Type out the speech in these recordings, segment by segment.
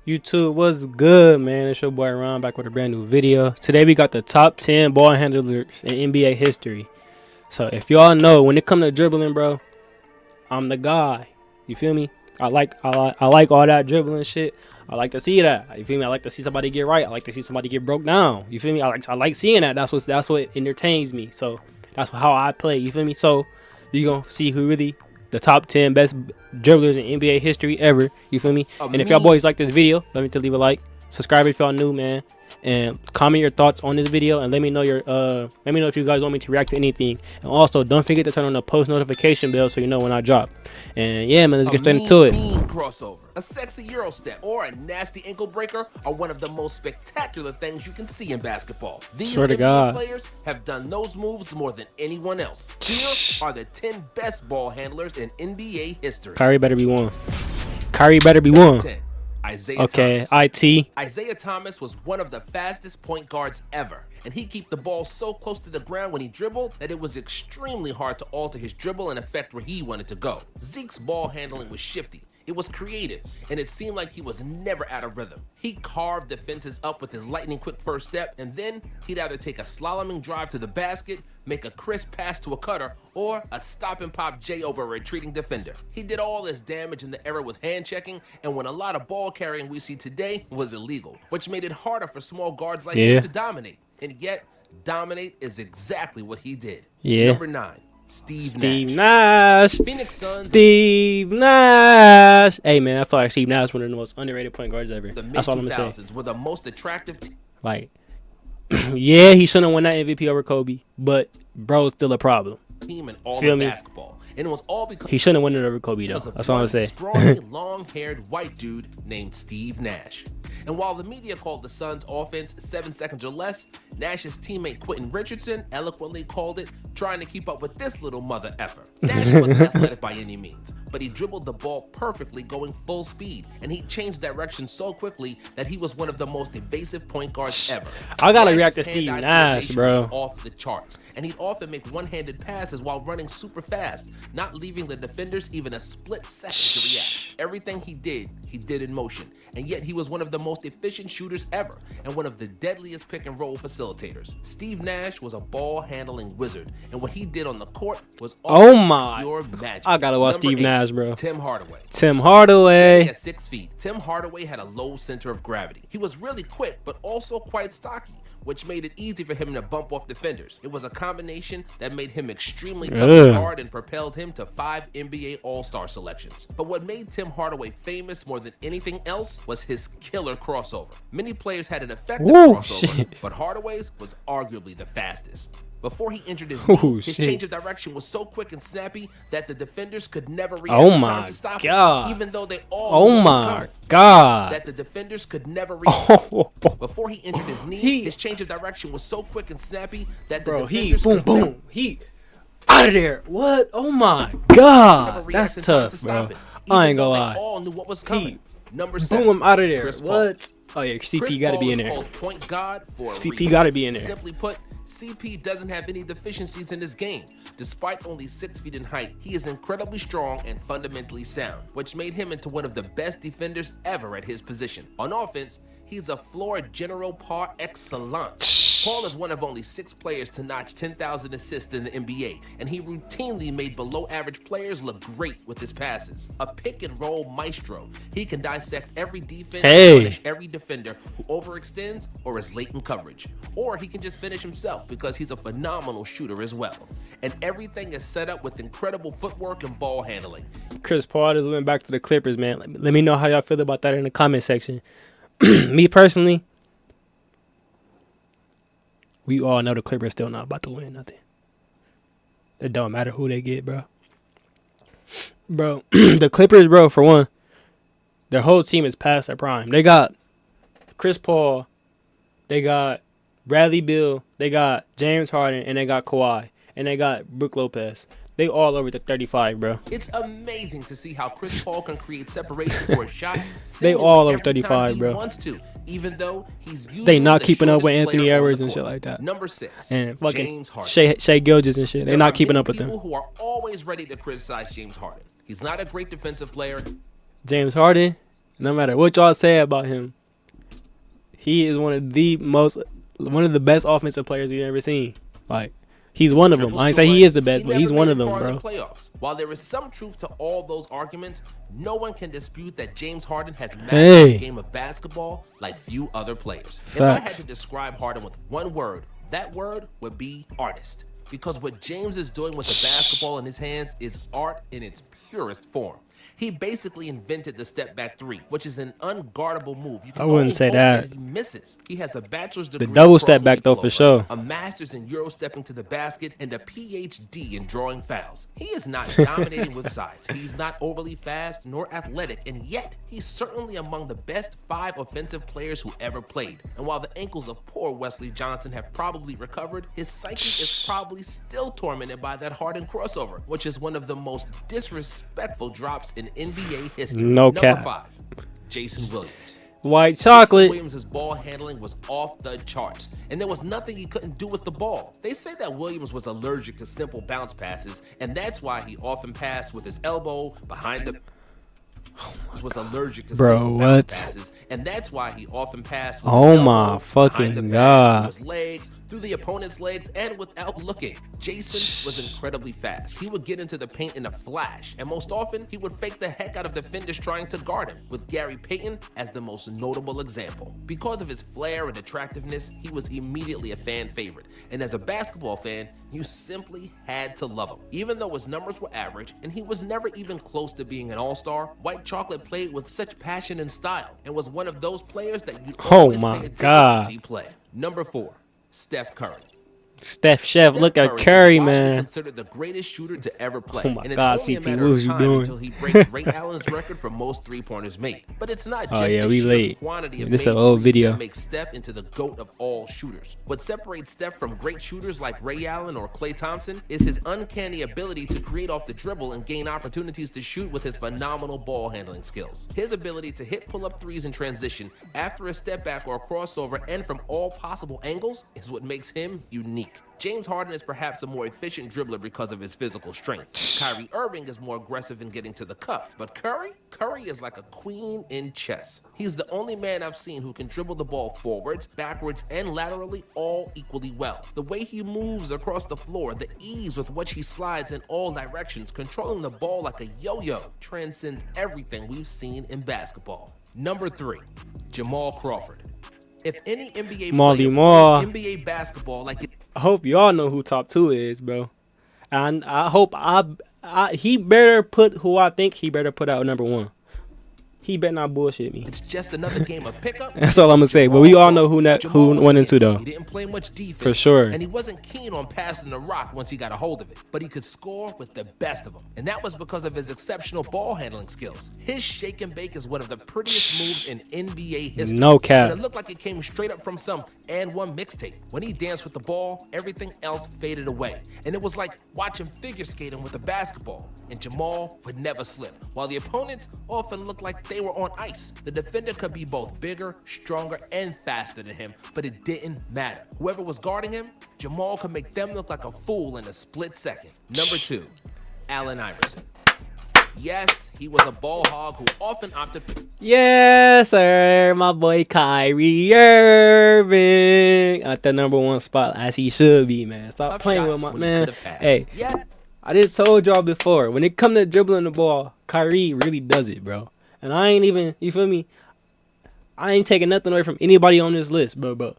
YouTube, what's good, man? It's your boy Ron back with a brand new video. Today we got the top 10 ball handlers in NBA history. So if y'all know, when it comes to dribbling, bro, I'm the guy. You feel me? I like all that dribbling shit. I like to see that. You feel me? I like to see somebody get right. I like to see somebody get broke down. You feel me? I like seeing that. That's what entertains me. So that's how I play. You feel me? So you gonna see who really the top 10 best dribblers in NBA history ever. You feel me? And if y'all boys like this video, let me leave a like, subscribe if y'all new, man, and comment your thoughts on this video, and let me know if you guys want me to react to anything. And also, don't forget to turn on the post notification bell so you know when I drop. And yeah, man, let's get straight into it. Crossover, a sexy Euro step, or a nasty ankle breaker are one of the most spectacular things you can see in basketball. These NBA players have done those moves more than anyone else. Here are the 10 best ball handlers in NBA history. Kyrie better be one. Kyrie better be one. 10. Isaiah Thomas. Isaiah Thomas was one of the fastest point guards ever, and he kept the ball so close to the ground when he dribbled that it was extremely hard to alter his dribble and affect where he wanted to go. Zeke's ball handling was shifty. It was creative, and it seemed like he was never out of rhythm. He carved defenses up with his lightning-quick first step, and then he'd either take a slaloming drive to the basket, make a crisp pass to a cutter, or a stop-and-pop J over a retreating defender. He did all this damage in the era with hand-checking, and when a lot of ball carrying we see today was illegal, which made it harder for small guards like him to dominate. And yet, dominate is exactly what he did. Number 9. Steve Nash. Phoenix Suns. Steve Nash. Hey, man, I feel like Steve Nash is one of the most underrated point guards ever. That's all I'm going to say. Were the most attractive like, yeah, he shouldn't have won that MVP over Kobe, but bro's still a problem. Team in all of basketball. And it was all because he shouldn't have won it over Kobe, though. That's all I'm going to say. Scrawny, long-haired white dude named Steve Nash. And while the media called the Suns' offense 7 seconds or less, Nash's teammate Quentin Richardson eloquently called it trying to keep up with this little mother effer. Nash wasn't athletic by any means, but he dribbled the ball perfectly going full speed, and he changed direction so quickly that he was one of the most evasive point guards ever. I gotta react to Steve Nash, bro. Off the charts, and he'd often make one-handed passes while running super fast, not leaving the defenders even a split second to react. Everything he did in motion, and yet he was one of the most efficient shooters ever and one of the deadliest pick-and-roll facilitators. Steve Nash was a ball-handling wizard, and what he did on the court was pure magic. I gotta watch Steve Nash, bro. Tim Hardaway. Standing at 6 feet, Tim Hardaway had a low center of gravity. He was really quick, but also quite stocky, which made it easy for him to bump off defenders. It was a combination that made him extremely tough to guard and propelled him to 5 NBA All-Star selections. But what made Tim Hardaway famous more than anything else was his killer crossover. Many players had an effective crossover, but Hardaway's was arguably the fastest. Before he injured his knee, his change of direction was so quick and snappy that the defenders could never react in time to stop him, even though they all knew it was coming. That the defenders could never react. Before he injured his knee, his change of direction was so quick and snappy that the defenders he out of there. What? Oh my God, that's tough, bro. I ain't gonna lie. All knew what was coming. Number 7. Boom him out of there. What? Oh yeah, CP got to be in there. Point guard for CP got to be in there. Simply put, CP doesn't have any deficiencies in his game. Despite only 6 feet in height, he is incredibly strong and fundamentally sound, which made him into one of the best defenders ever at his position. On offense, he's a floor general par excellence. Paul is one of only 6 players to notch 10,000 assists in the NBA, and he routinely made below-average players look great with his passes. A pick-and-roll maestro, he can dissect every defense and punish every defender who overextends or is late in coverage. Or he can just finish himself because he's a phenomenal shooter as well. And everything is set up with incredible footwork and ball handling. Chris Paul just went back to the Clippers, man. Let me know how y'all feel about that in the comment section. Me personally, we all know the Clippers still not about to win nothing. It don't matter who they get, bro. Bro, the Clippers, bro, for one, their whole team is past their prime. They got Chris Paul, they got Bradley Beal, they got James Harden, and they got Kawhi, and they got Brook Lopez. They all over the 35, bro. It's amazing to see how Chris Paul can create separation for a shot. They all over 35, bro. Wants to, even though he's they not keeping up with Anthony Edwards and shit like that. Number 6, and fucking James Harden. Shea Gilgeous and shit. They're not keeping up with them. People who are always ready to criticize James Harden. He's not a great defensive player. James Harden, No matter what y'all say about him, he is one of the best offensive players we've ever seen. Like, he's one of them. I ain't say he is the best, but he's one of them, bro. Playoffs. While there is some truth to all those arguments, no one can dispute that James Harden has mastered the game of basketball like few other players. Facts. If I had to describe Harden with one word, that word would be artist. Because what James is doing with the basketball in his hands is art in its purest form. He basically invented the step back three, which is an unguardable move. You can I wouldn't say that. He misses. He has a bachelor's degree The double in step back though, for sure. a master's in Euro stepping to the basket, and a PhD in drawing fouls. He is not dominating with size. He's not overly fast nor athletic, and yet he's certainly among the best 5 offensive players who ever played. And while the ankles of poor Wesley Johnson have probably recovered, his psyche is probably still tormented by that Harden crossover, which is one of the most disrespectful drops in NBA history. No cap. Number 5, Jason Williams. White chocolate. Jason Williams' ball handling was off the charts, and there was nothing he couldn't do with the ball. They say that Williams was allergic to simple bounce passes, and that's why he often passed with his elbow behind the was allergic to simple bounce passes, and that's why he often passed with his elbow behind the back, his legs, through the opponent's legs, and without looking. Jason was incredibly fast. He would get into the paint in a flash, and most often he would fake the heck out of defenders trying to guard him, with Gary Payton as the most notable example. Because of his flair and attractiveness, he was immediately a fan favorite, and as a basketball fan, you simply had to love him. Even though his numbers were average, and he was never even close to being an all-star, White Chocolate played with such passion and style, and was one of those players that you'd always pay attention to see play. Number 4, Steph Curry. Steph, look at Curry, man. Considered the greatest shooter to ever play. Oh my and it's God, only a CP, matter what of was you time doing? until he breaks Ray Allen's record for most three-pointers made. But it's not just the sheer quantity of this an old video that makes Steph into the GOAT of all shooters. What separates Steph from great shooters like Ray Allen or Klay Thompson is his uncanny ability to create off the dribble and gain opportunities to shoot with his phenomenal ball handling skills. His ability to hit pull-up threes in transition after a step back or a crossover and from all possible angles is what makes him unique. James Harden is perhaps a more efficient dribbler because of his physical strength. Kyrie Irving is more aggressive in getting to the cup, but Curry is like a queen in chess. He's the only man I've seen who can dribble the ball forwards, backwards, and laterally all equally well. The way he moves across the floor, the ease with which he slides in all directions, controlling the ball like a yo-yo, transcends everything we've seen in basketball. Number 3, Jamal Crawford. If any NBA player played NBA basketball like it, I hope y'all know who top 2 is, bro. And I hope he better put who I think he better put out number 1. He better not bullshit me. It's just another game of pickup. That's all I'm gonna say. But we all know who 1 and 2 though. He didn't play much defense for sure, and he wasn't keen on passing the rock once he got a hold of it. But he could score with the best of them, and that was because of his exceptional ball handling skills. His shake and bake is one of the prettiest moves in NBA history. No cap. And it looked like it came straight up from some and one mixtape. When he danced with the ball, everything else faded away, and it was like watching figure skating with a basketball. And Jamal would never slip, while the opponents often looked like they were on ice. The defender could be both bigger, stronger, and faster than him, but it didn't matter. Whoever was guarding him, Jamal could make them look like a fool in a split second. Number 2, Allen Iverson. Yes, he was a ball hog who often opted for... Yes, sir, my boy Kyrie Irving at the number 1 spot, as he should be, man. Stop playing with my man. Hey, I just told y'all before, when it comes to dribbling the ball, Kyrie really does it, bro. And I ain't even, you feel me? I ain't taking nothing away from anybody on this list, bro.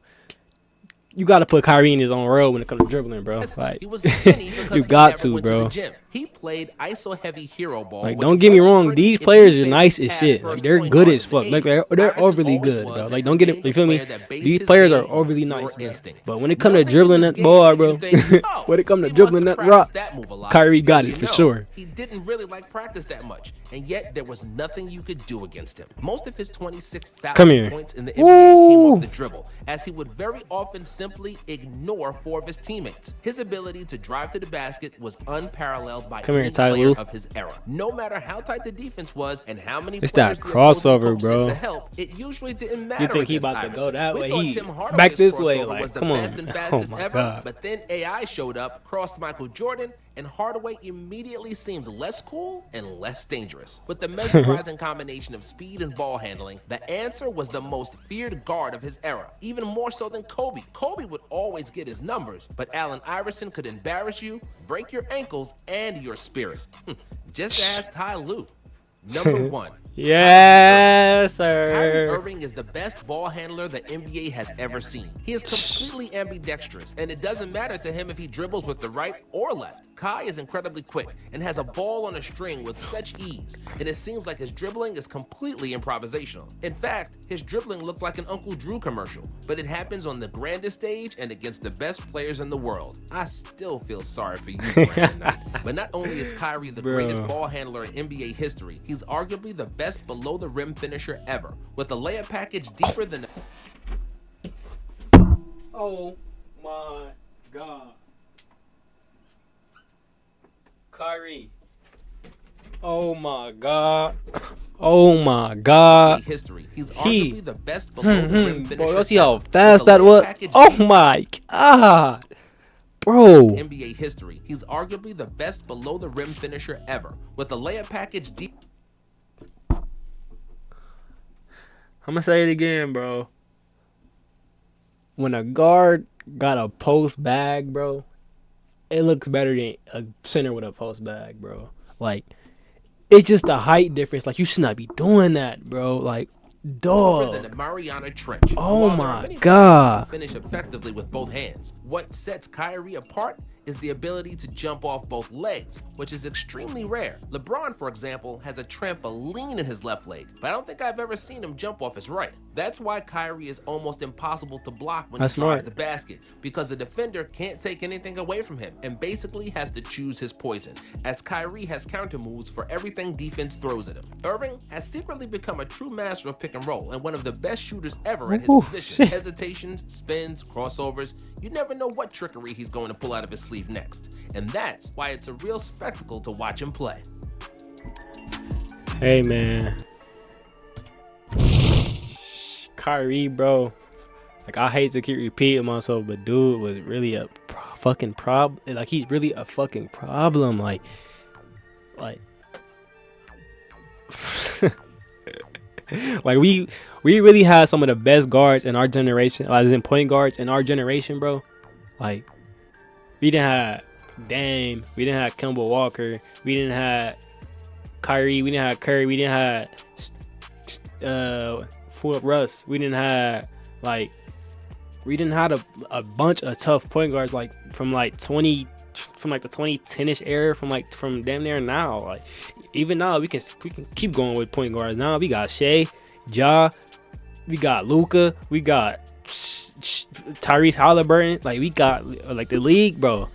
You got to put Kyrie in his own role when it comes to dribbling, bro. Like, he was skinny because you got to, bro. He played ISO-heavy hero ball. Like, don't get me wrong. These players are nice as shit. Like, they're good as fuck. Like, they're overly good, bro. Like, don't get it. You feel me? These players are overly nice, bro. But when it comes to dribbling that ball, bro, when it comes to dribbling that rock, Kyrie got it for sure. He didn't really like practice that much, and yet there was nothing you could do against him. Most of his 26,000 points in the NBA came off the dribble, as he would very often simply ignore 4 of his teammates. His ability to drive to the basket was unparalleled by any player of his era. No matter how tight the defense was and how many it's that crossover, bro. To help, it usually didn't matter. You think he about to go that way? He back this way, like, come on. And fastest ever, but then AI showed up, crossed Michael Jordan, and Hardaway immediately seemed less cool and less dangerous. With the mesmerizing combination of speed and ball handling, the answer was the most feared guard of his era, even more so than Kobe. Kobe would always get his numbers, but Allen Iverson could embarrass you, break your ankles, and your spirit. Just ask Ty Lue. Number 1. Yes, Kyrie sir. Irving is the best ball handler the NBA has ever seen. He is completely ambidextrous, and it doesn't matter to him if he dribbles with the right or left. Kai is incredibly quick and has a ball on a string with such ease, and it seems like his dribbling is completely improvisational. In fact, his dribbling looks like an Uncle Drew commercial, but it happens on the grandest stage and against the best players in the world. I still feel sorry for you, Brandon Knight. But not only is Kyrie the greatest ball handler in NBA history, he's arguably the best below the rim finisher ever, with a layup package deeper than Oh my God. Kyrie. Oh my God. Oh my God. history. He's arguably the best below the rim finisher. Bro, you see how ever, fast with a that layup was? package Oh my God. Bro. NBA history. He's arguably the best below the rim finisher ever, with a layup package deep. I'm gonna say it again, bro. When a guard got a post bag, bro, it looks better than a center with a post bag, bro. Like, it's just the height difference. Like, you should not be doing that, bro. Like, dog. Than the Mariana Trench. Oh While there are my many God. players who can finish effectively with both hands, what sets Kyrie apart is the ability to jump off both legs, which is extremely rare. LeBron, for example, has a trampoline in his left leg, but I don't think I've ever seen him jump off his right. That's why Kyrie is almost impossible to block when That's he drives smart. the basket, because the defender can't take anything away from him and basically has to choose his poison, as Kyrie has counter moves for everything defense throws at him. Irving has secretly become a true master of pick and roll and one of the best shooters ever at his Ooh, position. shit. Hesitations, spins, crossovers, you never know what trickery he's going to pull out of his sleeve next. And that's why it's a real spectacle to watch him play. Hey, man. Kyrie, bro. Like, I hate to keep repeating myself, but dude was really a fucking problem. Like, he's really a fucking problem. Like, like we really had some of the best guards in our generation, as in point guards in our generation, bro. Like, we didn't have Dame, we didn't have Kemba Walker, we didn't have Kyrie, we didn't have Curry, we didn't have Russ, we didn't have a bunch of tough point guards like from the 2010ish era, from damn near now. Like, even now we can keep going with point guards. Now we got Shea, Ja, we got Luka, we got Tyrese Halliburton. Like, we got like the league, bro.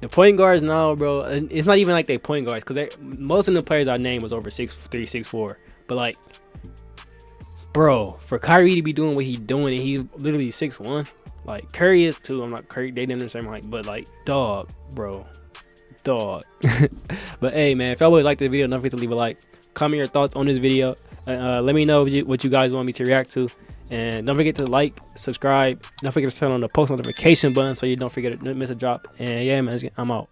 The point guards now, bro, it's not even like they point guards, because most of the players I named was over 6'3", 6'4". But like, bro, for Kyrie to be doing what he's doing, and he's literally 6'1", like Curry is too. I'm not Curry, they didn't the same height, but like, dog, bro, dog. But hey, man, if y'all would like the video, don't forget to leave a like, comment your thoughts on this video. Let me know what you guys want me to react to. And don't forget to like, subscribe. Don't forget to turn on the post notification button so you don't forget to miss a drop. And yeah, man, I'm out.